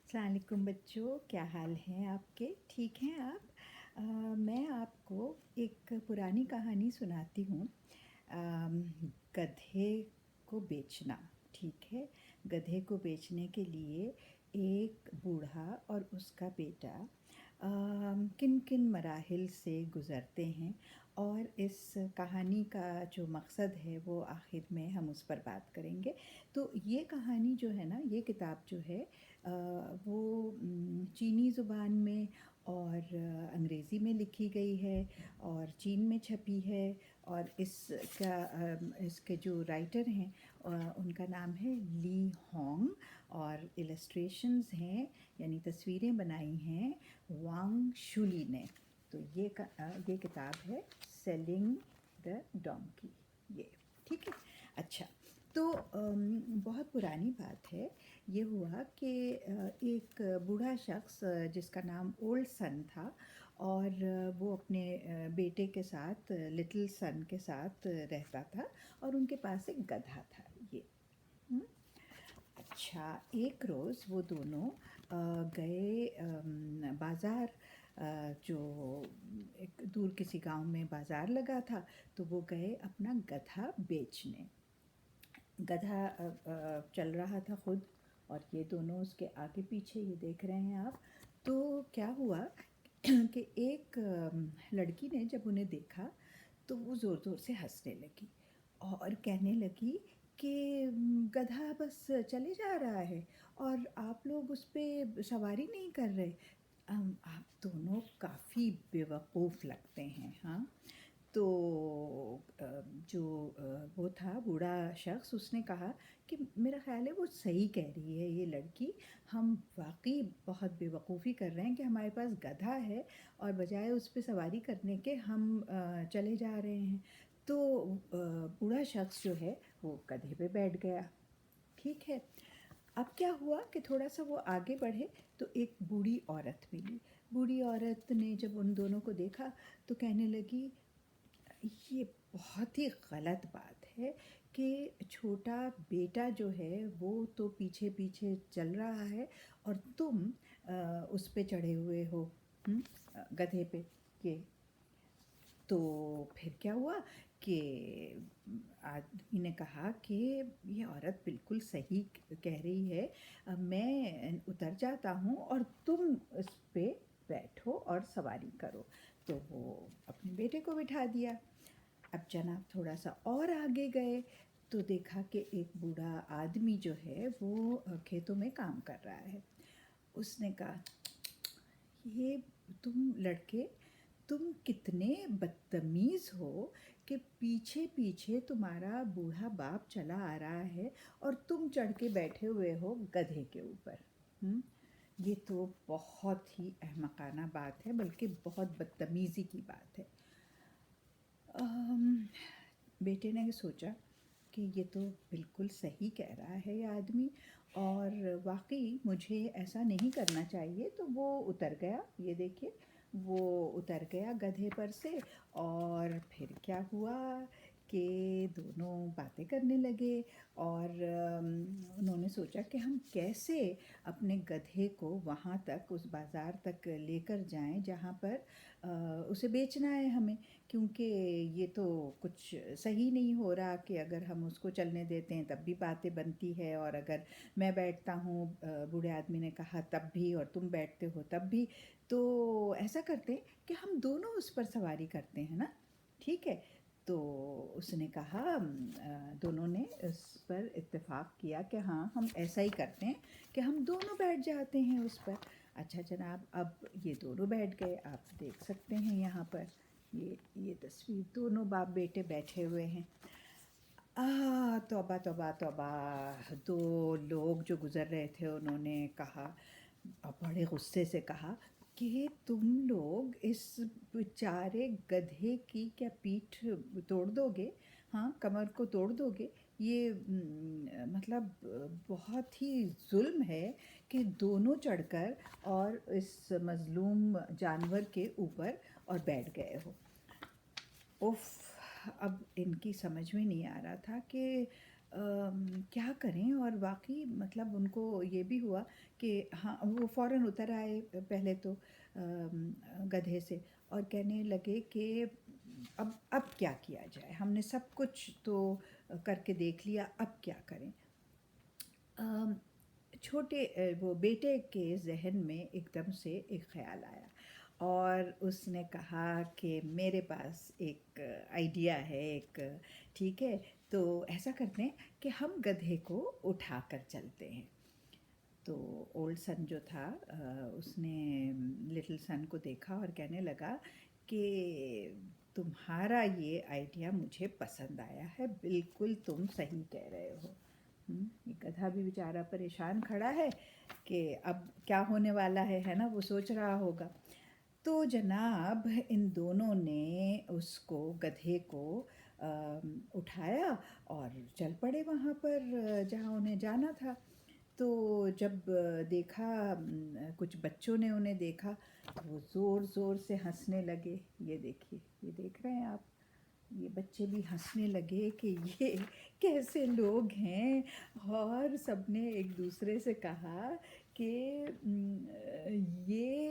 अस्सलाम वालेकुम बच्चों, क्या हाल हैं आपके? ठीक हैं आप? मैं आपको एक पुरानी कहानी सुनाती हूँ। गधे को बेचना। ठीक है। गधे को बेचने के लिए एक बूढ़ा और उसका बेटा किन किन मराहिल से गुज़रते हैं, और इस कहानी का जो मकसद है वो आखिर में हम उस पर बात करेंगे। तो ये कहानी जो है ना, ये किताब जो है वो चीनी ज़ुबान में और अंग्रेज़ी में लिखी गई है और चीन में छपी है। और इसके जो राइटर हैं उनका नाम है ली होंग, और इलस्ट्रेशंस हैं यानी तस्वीरें बनाई हैं वांग शुली ने। तो ये किताब है सेलिंग द डोंकी। ये ठीक है। अच्छा, तो बहुत पुरानी बात है। ये हुआ कि एक बूढ़ा शख्स जिसका नाम ओल्ड सन था, और वो अपने बेटे के साथ, लिटिल सन के साथ रहता था, और उनके पास एक गधा था। ये हम्म? अच्छा, एक रोज़ वो दोनों गए बाज़ार। जो एक दूर किसी गांव में बाज़ार लगा था, तो वो गए अपना गधा बेचने। गधा चल रहा था खुद, और ये दोनों उसके आगे पीछे, ये देख रहे हैं आप। तो क्या हुआ कि एक लड़की ने जब उन्हें देखा तो वो ज़ोर ज़ोर से हंसने लगी और कहने लगी कि गधा बस चले जा रहा है और आप लोग उस पे सवारी नहीं कर रहे। आप दोनों काफ़ी बेवकूफ़ लगते हैं। हाँ, तो जो वो था बूढ़ा शख्स, उसने कहा कि मेरा ख़्याल है वो सही कह रही है ये लड़की। हम वाकई बहुत बेवकूफ़ी कर रहे हैं कि हमारे पास गधा है और बजाय उस पे सवारी करने के हम चले जा रहे हैं। तो बूढ़ा शख्स जो है वो गधे पे बैठ गया। ठीक है। अब क्या हुआ कि थोड़ा सा वो आगे बढ़े तो एक बूढ़ी औरत मिली। बूढ़ी औरत ने जब उन दोनों को देखा तो कहने लगी, ये बहुत ही गलत बात है कि छोटा बेटा जो है वो तो पीछे पीछे चल रहा है और तुम उस पे चढ़े हुए हो, गधे पे। ये तो फिर क्या हुआ कि आदमी ने कहा कि ये औरत बिल्कुल सही कह रही है, मैं उतर जाता हूँ और तुम उस पे बैठो और सवारी करो। तो वो अपने बेटे को बिठा दिया। अब जनाब थोड़ा सा और आगे गए तो देखा कि एक बूढ़ा आदमी जो है वो खेतों में काम कर रहा है। उसने कहा, ये तुम लड़के, तुम कितने बदतमीज़ हो कि पीछे पीछे तुम्हारा बूढ़ा बाप चला आ रहा है और तुम चढ़ के बैठे हुए हो गधे के ऊपर। ये तो बहुत ही अहमकाना बात है, बल्कि बहुत बदतमीज़ी की बात है। बेटे ने सोचा कि ये तो बिल्कुल सही कह रहा है ये आदमी, और वाकई मुझे ऐसा नहीं करना चाहिए। तो वो उतर गया, ये देखिए, वो उतर गया गधे पर से। और फिर क्या हुआ कि दोनों बातें करने लगे, और उन्होंने सोचा कि हम कैसे अपने गधे को वहाँ तक, उस बाज़ार तक लेकर जाएं जहाँ पर उसे बेचना है हमें। क्योंकि ये तो कुछ सही नहीं हो रहा कि अगर हम उसको चलने देते हैं तब भी बातें बनती है, और अगर मैं बैठता हूँ, बूढ़े आदमी ने कहा, तब भी, और तुम बैठते हो तब भी। तो ऐसा करते हैं कि हम दोनों उस पर सवारी करते हैं ना। ठीक है। तो उसने कहा, दोनों ने उस पर इत्तेफाक किया कि हाँ, हम ऐसा ही करते हैं कि हम दोनों बैठ जाते हैं उस पर। अच्छा जनाब, अब ये दोनों बैठ गए, आप देख सकते हैं यहाँ पर। ये तस्वीर, दोनों बाप बेटे बैठे हुए हैं। तौबा तौबा तौबा। दो लोग जो गुज़र रहे थे उन्होंने कहा, बड़े गुस्से से कहा कि तुम लोग इस बेचारे गधे की क्या पीठ तोड़ दोगे? हाँ, कमर को तोड़ दोगे? ये मतलब बहुत ही जुल्म है कि दोनों चढ़कर और इस मज़लूम जानवर के ऊपर और बैठ गए हो। उफ़! अब इनकी समझ में नहीं आ रहा था कि क्या करें। और वाक़ई मतलब उनको ये भी हुआ कि हाँ, वो फ़ौरन उतर आए पहले तो गधे से, और कहने लगे कि अब क्या किया जाए? हमने सब कुछ तो करके देख लिया, अब क्या करें? अम, छोटे वो बेटे के ज़हन में एकदम से एक ख़्याल आया, और उसने कहा कि मेरे पास एक आइडिया है एक, ठीक है, तो ऐसा करते हैं कि हम गधे को उठा कर चलते हैं। तो ओल्ड सन जो था उसने लिटिल सन को देखा और कहने लगा कि तुम्हारा ये आइडिया मुझे पसंद आया है, बिल्कुल तुम सही कह रहे हो। ये गधा भी बेचारा परेशान खड़ा है कि अब क्या होने वाला है ना, वो सोच रहा होगा। तो जनाब इन दोनों ने उसको, गधे को उठाया और चल पड़े वहाँ पर जहाँ उन्हें जाना था। तो जब देखा कुछ बच्चों ने उन्हें देखा, तो वो ज़ोर ज़ोर से हंसने लगे। ये देखिए, ये देख रहे हैं आप, ये बच्चे भी हंसने लगे कि ये कैसे लोग हैं। और सबने एक दूसरे से कहा कि ये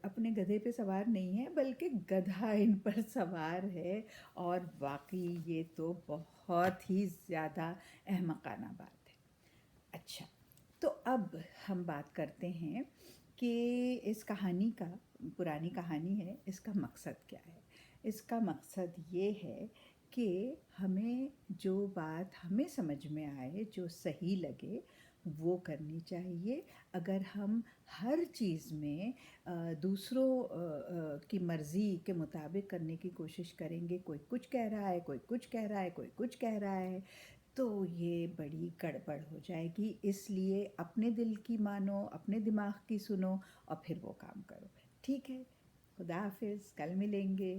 अपने गधे पे सवार नहीं है, बल्कि गधा इन पर सवार है। और वाकई ये तो बहुत ही ज़्यादा अहमकाना बात है। अच्छा, तो अब हम बात करते हैं कि इस कहानी का, पुरानी कहानी है, इसका मकसद क्या है। इसका मकसद ये है कि हमें जो बात हमें समझ में आए, जो सही लगे, वो करनी चाहिए। अगर हम हर चीज़ में दूसरों की मर्ज़ी के मुताबिक करने की कोशिश करेंगे, कोई कुछ कह रहा है, कोई कुछ कह रहा है, कोई कुछ कह रहा है, तो ये बड़ी गड़बड़ हो जाएगी। इसलिए अपने दिल की मानो, अपने दिमाग की सुनो, और फिर वो काम करो। ठीक है, खुदा हाफिज़, कल मिलेंगे।